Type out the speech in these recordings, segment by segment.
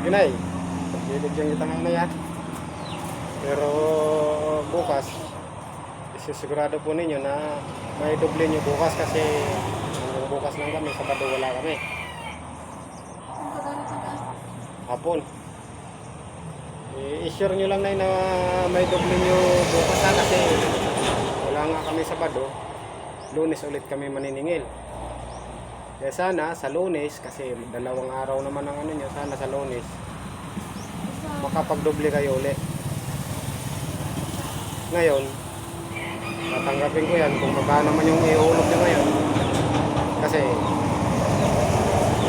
Pinay, bibigyan kita ngayon na yan. Pero bukas, isisigurado po ninyo na may doble nyo bukas kasi hanggang bukas lang kami, Sabado wala kami. Hapon. I-share nyo lang na may doble nyo bukas ha, kasi wala nga kami Sabado. Lunes ulit kami maniningil. Kaya sana sa Lunes, kasi dalawang araw naman ang ano nyo, sana sa Lunes makapagdoble kayo ulit. Ngayon, tatanggapin ko yan kung magkano naman yung ihulog nyo ngayon. Kasi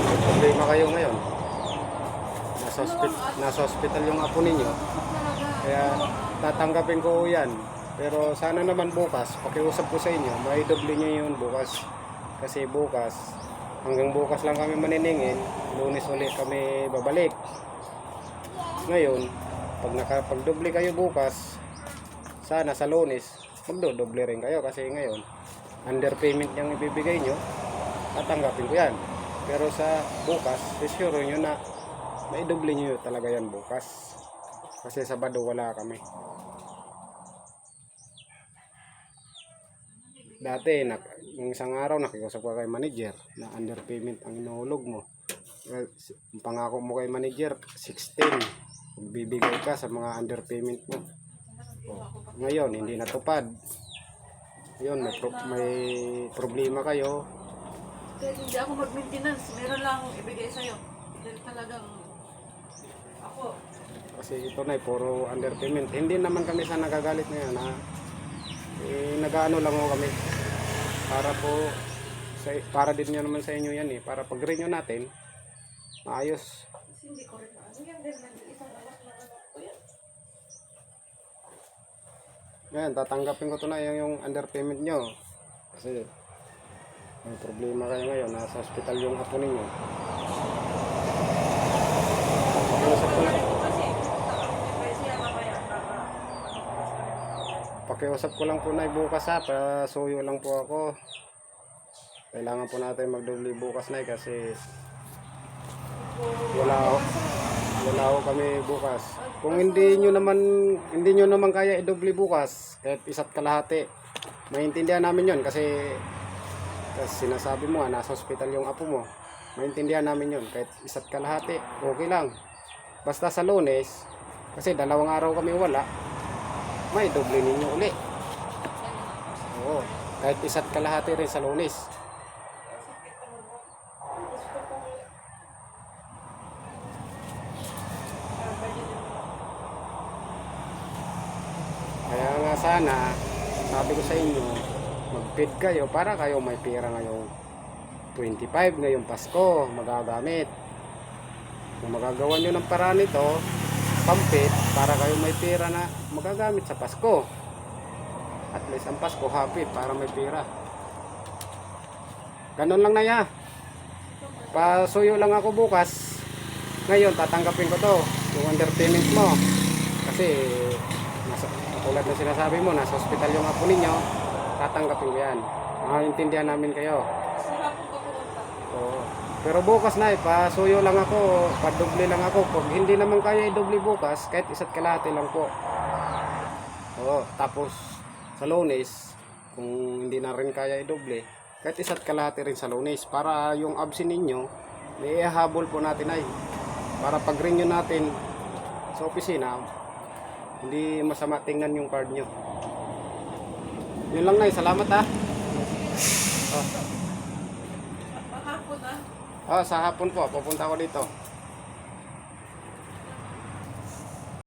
may problema kayo ngayon. Nasa hospital yung apo ninyo. Kaya tatanggapin ko yan. Pero sana naman bukas, pakiusap ko sa inyo, may doble nyo yun bukas. Kasi bukas, hanggang bukas lang kami maniningin, Lunes ulit kami babalik. Ngayon, pag nakapagdoble kayo bukas, sana sa Lunes, magdodoble rin kayo kasi ngayon, underpayment yung ibibigay nyo, tatanggapin ko yan. Pero sa bukas, sure nyo na may doble nyo talaga yan bukas. Kasi Sabado wala kami. Dati, yung isang araw, nakikusap ko kay manager na underpayment ang inuhulog mo. Ang pangako mo kay manager, 16. Bibigay ka sa mga underpayment mo. Ngayon, hindi natupad. Yun, may problema kayo. Kahit hindi ako mag-maintenance, meron lang ibigay sa'yo. Dahil talagang ako. Kasi ito na, puro underpayment. Hindi naman kami sa nagagalit ngayon, ha? Nag-ano lang ho kami. Para po, para din nyo naman sa inyo yan, eh. Para pag-renew natin, maayos. Kasi hindi ko rin ano yan. Dahil nag-isang anak na anak ko yan. Ngayon, tatanggapin ko to na yung underpayment nyo. Kasi may problema kayo ngayon. Nasa hospital yung apo ninyo. Pakiusap ko lang po na bukas ha. Pasuyo lang po ako. Kailangan po natin magdoble bukas na kasi wala ako kami bukas. Kung hindi nyo naman kaya i-doble bukas, kahit isa't kalahati, maintindihan namin yon kasi sinasabi mo nasa hospital yung apo mo. Maintindihan namin yon kahit isa't kalahati, okay lang. Basta sa Lunes, kasi dalawang araw kami wala, may doble ninyo uli. Oo, kahit isa't kalahati rin sa Lunes. Kaya nga sana, sabi ko sa inyo, mag-bid kayo para kayo may pera ngayong 25, ngayong Pasko, magagamit. Kung magagawa nyo ng paraan nito, pampit, para kayo may pera na magagamit sa Pasko. At least ang Pasko, happy, para may pera. Ganun lang na ya. Pasuyo lang ako bukas. Ngayon, tatanggapin ko to, yung underpayment mo. Kasi, tulad na sinasabi mo, nasa hospital yung apo ninyo, tatanggapin ko yan. Maintindihan namin kayo. Oo. Pero bukas na pasuyo lang ako, padoble lang ako. Pag hindi naman kaya i-doble bukas, kahit isa't kalahati lang po. Oo. Tapos sa Lunes, kung hindi na rin kaya i-doble, kahit isa't kalahati rin sa Lunes. Para yung absent ninyo, may ihahabol po natin ay. Para pag-renew natin sa opisina, hindi masama tingnan yung card nyo. Yun lang na, salamat ha. Mahapon ah. Sa hapon po, pupunta ako dito.